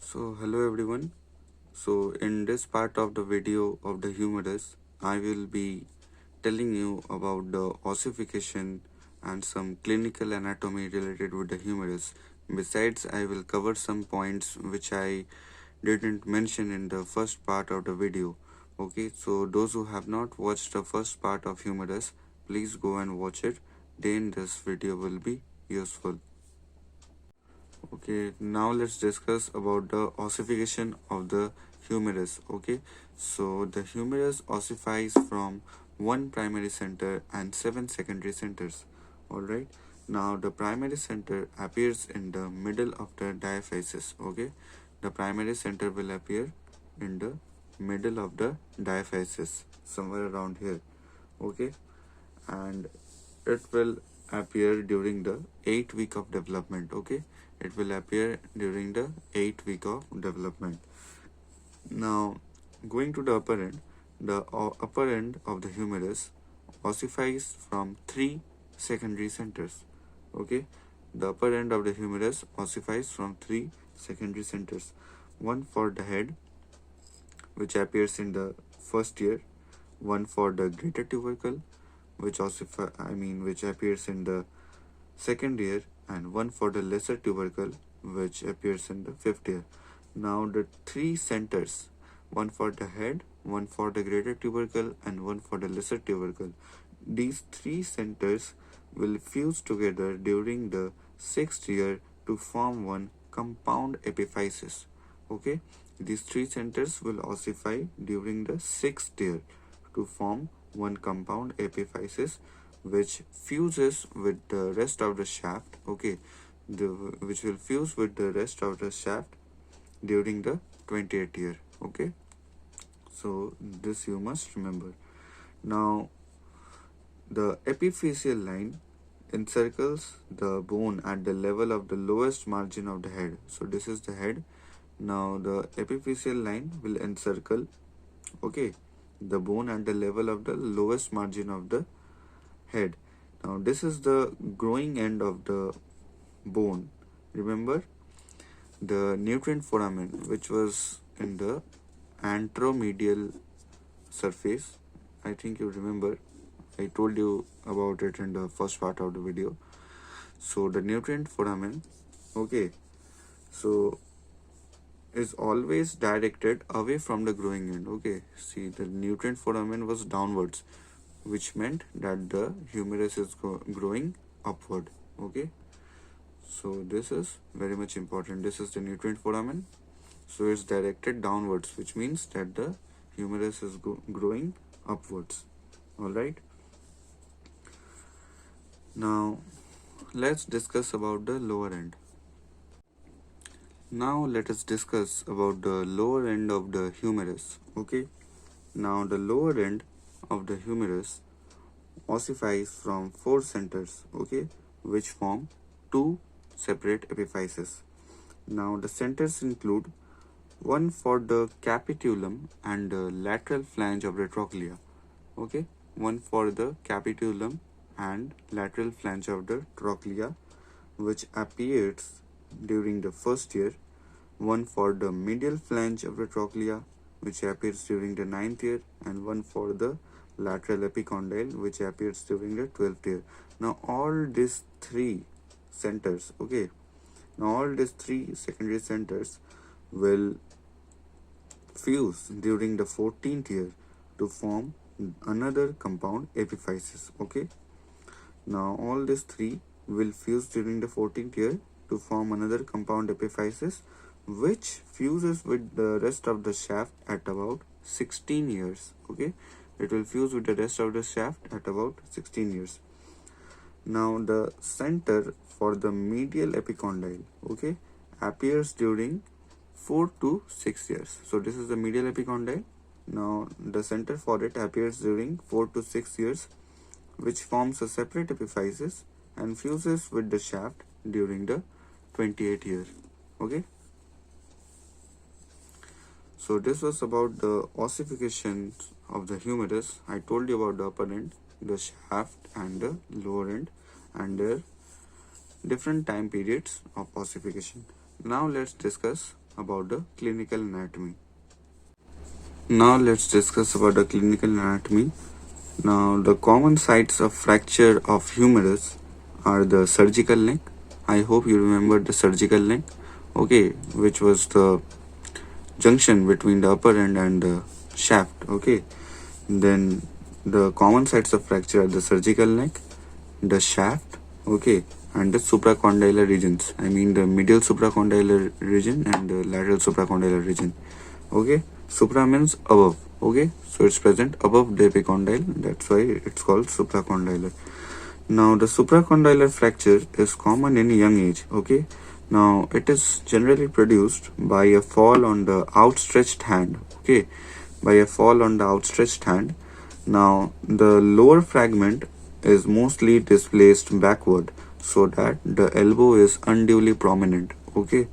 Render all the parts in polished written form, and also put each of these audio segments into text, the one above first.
Hello everyone. In this part of the video of the humerus, I will be telling you about the ossification and some clinical anatomy related with the humerus. Besides, I will cover some points which I didn't mention in the first part of the video. Okay, so those who have not watched the first part of humerus, please go and watch it. Then this video will be useful. Okay, now let's discuss about the ossification of the humerus. Okay, so the humerus ossifies from one primary center and seven secondary centers. Alright, now the primary center appears in the middle of the diaphysis. Okay, the primary center will appear in the middle of the diaphysis, somewhere around here. Okay, and it will appear during the 8th week of development. Okay, it will appear during the 8th week of development. Now going to the upper end, the upper end of the humerus ossifies from three secondary centers. Okay, the upper end of the humerus ossifies from three secondary centers, one for the head, which appears in the first year, one for the greater tubercle, which appears in the second year, and one for the lesser tubercle, which appears in the fifth year. Now the three centers, one for the head, one for the greater tubercle, and one for the lesser tubercle, these three centers will fuse together during the sixth year to form one compound epiphysis. Okay, these three centers will ossify during the sixth year to form one compound epiphysis, which fuses with the rest of the shaft. Okay, which will fuse with the rest of the shaft during the 28th year. Okay, so this you must remember. Now the epiphyseal line encircles the bone at the level of the lowest margin of the head. So this is the head. Now the epiphyseal line will encircle, okay, the bone at the level of the lowest margin of the head. Now this is the growing end of the bone. Remember the nutrient foramen, which was in the anteromedial surface. I think you remember, I told you about it in the first part of the video. So the nutrient foramen, okay, so is always directed away from the growing end. Okay, see, the nutrient foramen was downwards, which meant that the humerus is growing upward. Okay, so this is very much important. This is the nutrient foramen, so it's directed downwards, which means that the humerus is growing upwards. All right, now let's discuss about the lower end. Now let us discuss about the lower end of the humerus. Okay, now the lower end of the humerus ossifies from four centers, okay, which form two separate epiphyses. Now the centers include one for the capitulum and the lateral flange of the trochlea. Okay, one for the capitulum and lateral flange of the trochlea, which appears during the first year, one for the medial flange of the trochlea, which appears during the 9th year, and one for the lateral epicondyle, which appears during the 12th year. Now all these three centers, okay, now all these three secondary centers will fuse during the 14th year to form another compound epiphysis. Okay, now all these three will fuse during the 14th year to form another compound epiphysis, which fuses with the rest of the shaft at about 16 years. Okay, it will fuse with the rest of the shaft at about 16 years. Now the center for the medial epicondyle, okay, appears during 4 to 6 years. So this is the medial epicondyle. Now the center for it appears during 4 to 6 years, which forms a separate epiphysis and fuses with the shaft during the 28th year. Okay, so this was about the ossification of the humerus. I told you about the upper end, the shaft, and the lower end, and their different time periods of ossification. Now let's discuss about the clinical anatomy. Now let's discuss about the clinical anatomy. Now the common sites of fracture of humerus are the surgical neck. I hope you remember the surgical neck. Okay, which was the junction between the upper end and the shaft. Okay, then the common sites of fracture are the surgical neck, the shaft, okay, and the supracondylar regions. I mean the medial supracondylar region and the lateral supracondylar region. Okay, supra means above. Okay, so it's present above the epicondyle. That's why it's called supracondylar. Now the supracondylar fracture is common in young age. Okay, now it is generally produced by a fall on the outstretched hand. Okay, by a fall on the outstretched hand. Now the lower fragment is mostly displaced backward so that the elbow is unduly prominent. Okay,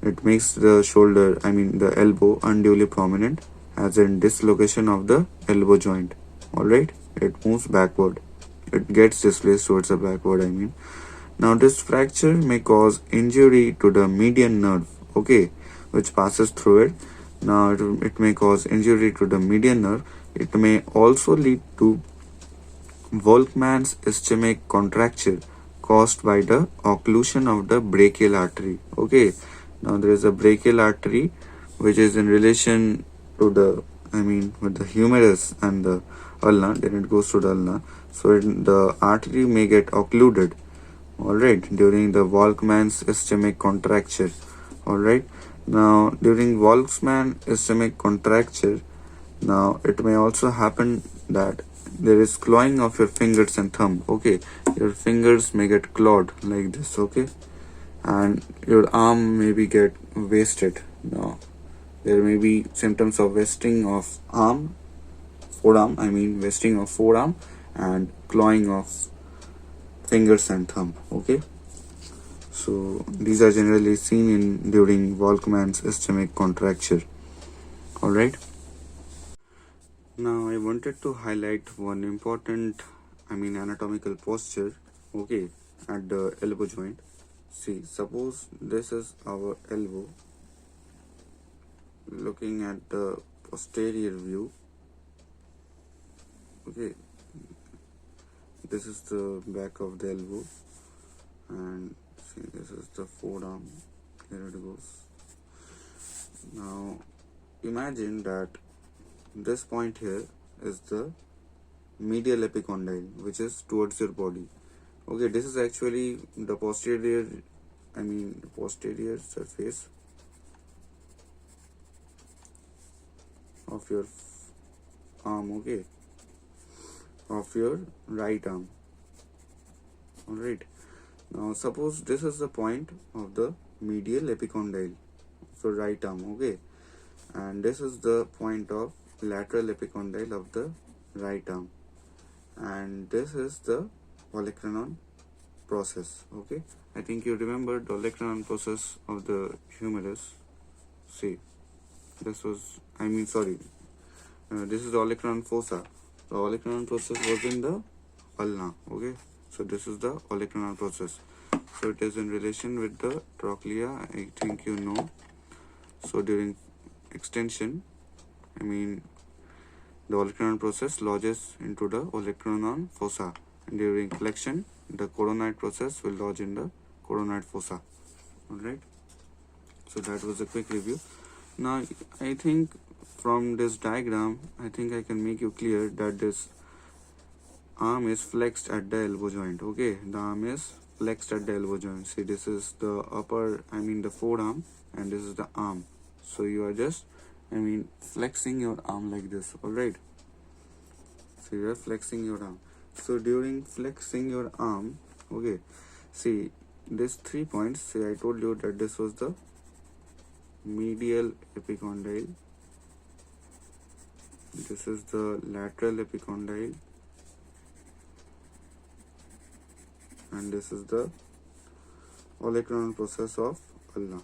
it makes the shoulder, I mean the elbow, unduly prominent, as in dislocation of the elbow joint. Alright, it moves backward. It gets displaced towards the backward, I mean. Now this fracture may cause injury to the median nerve, okay, which passes through it. Now it may cause injury to the median nerve. It may also lead to Volkmann's ischemic contracture caused by the occlusion of the brachial artery. Okay, now there is a brachial artery which is in relation to the, I mean, with the humerus and the ulna, then it goes to the ulna. So the artery may get occluded, alright, during the Volkmann's ischemic contracture. Alright, now during Volkmann ischemic contracture, now it may also happen that there is clawing of your fingers and thumb. Okay, your fingers may get clawed like this. Okay, and your arm maybe get wasted. Now there may be symptoms of wasting of arm, forearm, I mean wasting of forearm, and clawing of fingers and thumb. Okay, so these are generally seen in during Volkmann's ischemic contracture. All right, now I wanted to highlight one important, I mean anatomical posture, okay, at the elbow joint. See, suppose this is our elbow looking at the posterior view. Okay, this is the back of the elbow, and see, this is the forearm. Here it goes. Now imagine that this point here is the medial epicondyle, which is towards your body. Okay, this is actually the posterior, I mean posterior surface of your arm. Okay, of your right arm. Alright, now suppose this is the point of the medial epicondyle for right arm. Okay, and this is the point of lateral epicondyle of the right arm, and this is the olecranon process. Okay, I think you remember the olecranon process of the humerus. See, this was, I mean sorry, this is the olecranon fossa. The olecranon process was in the ulna. Okay, so this is the olecranon process. So it is in relation with the trochlea, I think you know. So during extension, I mean the olecranon process lodges into the olecranon fossa, and during flexion the coronoid process will lodge in the coronoid fossa. Alright, so that was a quick review. Now I think from this diagram, I think I can make you clear that this arm is flexed at the elbow joint. Okay, the arm is flexed at the elbow joint. See, this is the upper, I mean the forearm, and this is the arm. So you are just, I mean flexing your arm like this. Alright, so you are flexing your arm. So during flexing your arm, okay, see these 3 points. See, I told you that this was the medial epicondyle, this is the lateral epicondyle, and this is the olecranon process of ulna.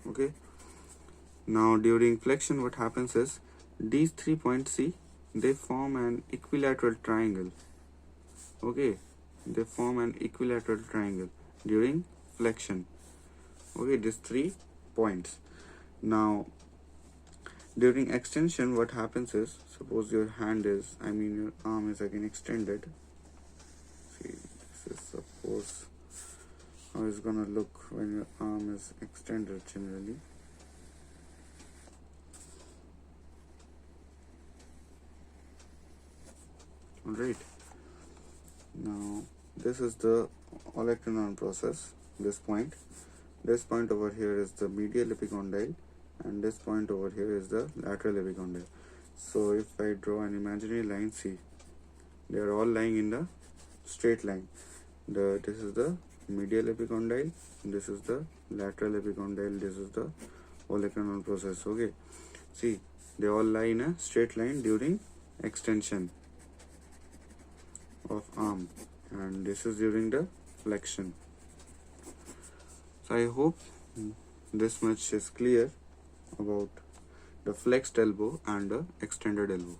Okay, now during flexion what happens is these 3 points, see, they form an equilateral triangle. Okay, they form an equilateral triangle, during flexion. Okay, these 3 points. Now during extension, what happens is, suppose your hand is, your arm is again extended. See, this is suppose how it's gonna look when your arm is extended generally. Alright, now this is the olecranon process. This point over here is the medial epicondyle, and this point over here is the lateral epicondyle. So if I draw an imaginary line, see, they are all lying in the straight line. This is the medial epicondyle, this is the lateral epicondyle, this is the olecranon process. Okay, see, they all lie in a straight line during extension of arm, and this is during the flexion. So I hope this much is clear about the flexed elbow and the extended elbow.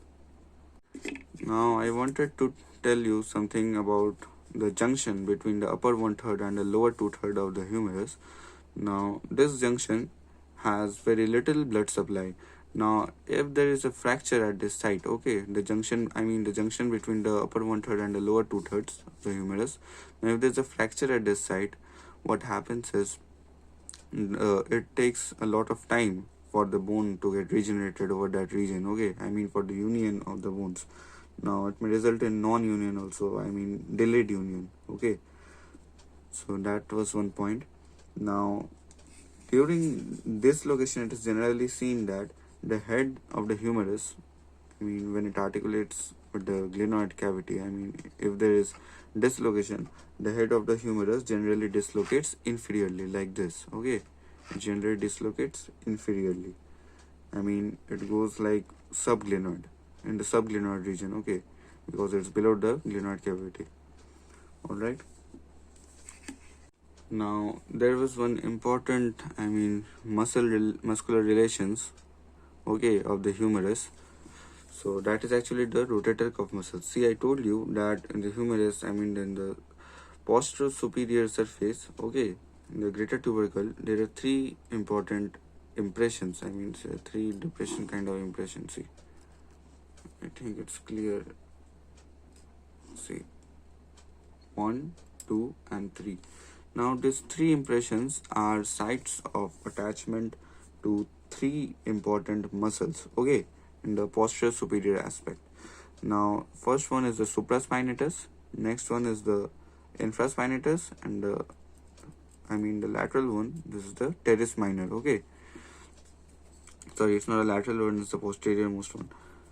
Now I wanted to tell you something about the junction between the upper 1/3 and the lower 2/3 of the humerus. Now this junction has very little blood supply. Now if there is a fracture at this site, okay, the junction between the upper 1/3 and the lower 2/3 of the humerus, now if there is a fracture at this site, what happens is it takes a lot of time for the bone to get regenerated over that region. Okay, for the union of the bones. Now it may result in non-union also, delayed union. Okay, so that was one point. Now during this location, it is generally seen that the head of the humerus, when it articulates with the glenoid cavity, if there is dislocation, the head of the humerus generally dislocates inferiorly like this. Okay, it generally dislocates inferiorly. It goes like subglenoid, in the subglenoid region. Okay, because it's below the glenoid cavity. All right. Now there was one important, muscular relations, okay, of the humerus. So that is actually the rotator cuff muscle. See, I told you that in the humerus, in the posterior superior surface, okay, in the greater tubercle, there are 3 important impressions. 3 depression kind of impressions. See, I think it's clear. See, 1, 2, and 3. Now these 3 impressions are sites of attachment to 3 important muscles, okay, in the posterior superior aspect. Now first one is the supraspinatus, next one is the infraspinatus, and the lateral one, this is the teres minor. Okay, sorry, it's not a lateral one, it's the posterior most one.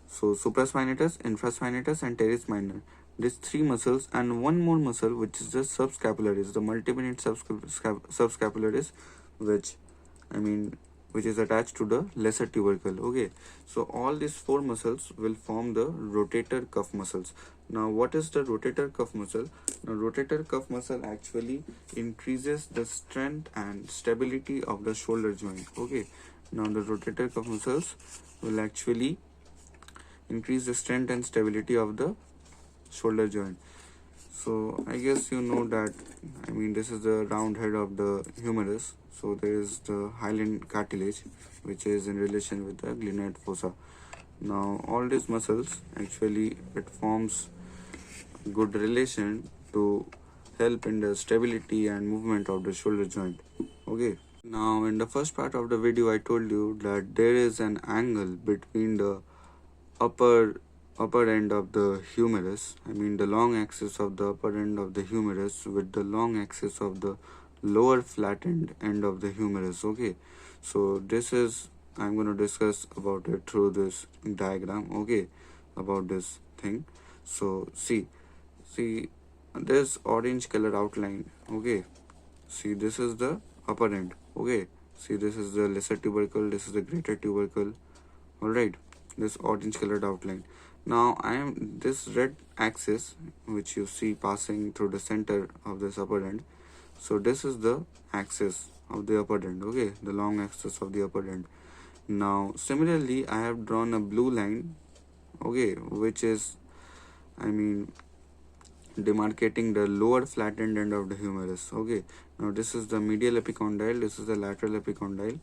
So supraspinatus, infraspinatus, and teres minor, these 3 muscles, and one more muscle which is the subscapularis, the multiminute subscapularis, which is attached to the lesser tubercle. Okay, so all these 4 muscles will form the rotator cuff muscles. Now what is the rotator cuff muscle? Now rotator cuff muscle actually increases the strength and stability of the shoulder joint. Okay, now the rotator cuff muscles will actually increase the strength and stability of the shoulder joint. So I guess you know that, this is the round head of the humerus. So there is the hyaline cartilage, which is in relation with the glenoid fossa. Now all these muscles, actually it forms good relation to help in the stability and movement of the shoulder joint. Okay, now in the first part of the video, I told you that there is an angle between the upper end of the humerus, the long axis of the upper end of the humerus with the long axis of the lower flattened end of the humerus. Okay, so this is, I'm going to discuss about it through this diagram. Okay, about this thing. So see this orange color outline. Okay, see, this is the upper end. Okay, see, this is the lesser tubercle, this is the greater tubercle. All right, this orange colored outline. Now this red axis which you see passing through the center of this upper end. So this is the axis of the upper end. Okay, the long axis of the upper end. Now similarly, I have drawn a blue line, okay, which is demarcating the lower flattened end of the humerus. Okay, now this is the medial epicondyle, this is the lateral epicondyle.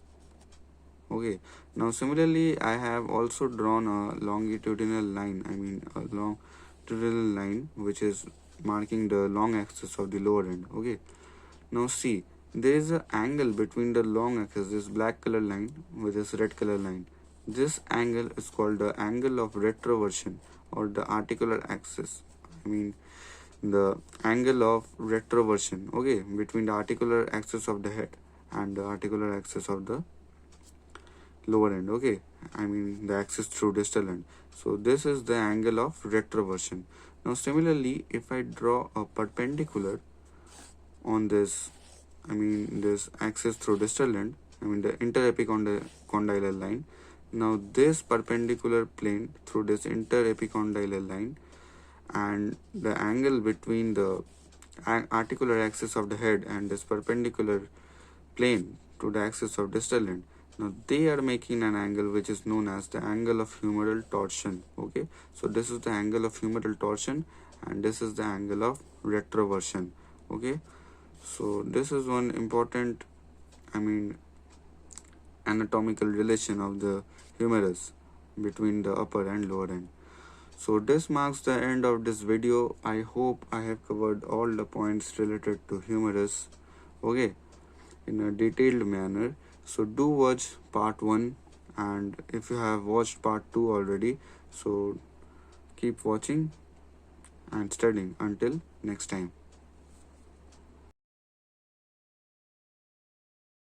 Okay, now similarly I have also drawn a longitudinal line, a longitudinal line which is marking the long axis of the lower end. Okay, now see, there is an angle between the long axis, this black color line with this red color line. This angle is called the angle of retroversion or the articular axis. The angle of retroversion, okay, between the articular axis of the head and the articular axis of the lower end. Okay, the axis through distal end. So this is the angle of retroversion. Now similarly, if I draw a perpendicular on this this axis through distal end, the interepicondyle line. Now this perpendicular plane through this interepicondyle line and the angle between the articular axis of the head and this perpendicular plane to the axis of distal end. Now they are making an angle which is known as the angle of humeral torsion. Okay, so this is the angle of humeral torsion and this is the angle of retroversion. Okay, so this is one important anatomical relation of the humerus between the upper and lower end. So this marks the end of this video. I hope I have covered all the points related to humerus, okay, in a detailed manner. So do watch part 1, and if you have watched part 2 already, so keep watching and studying until next time.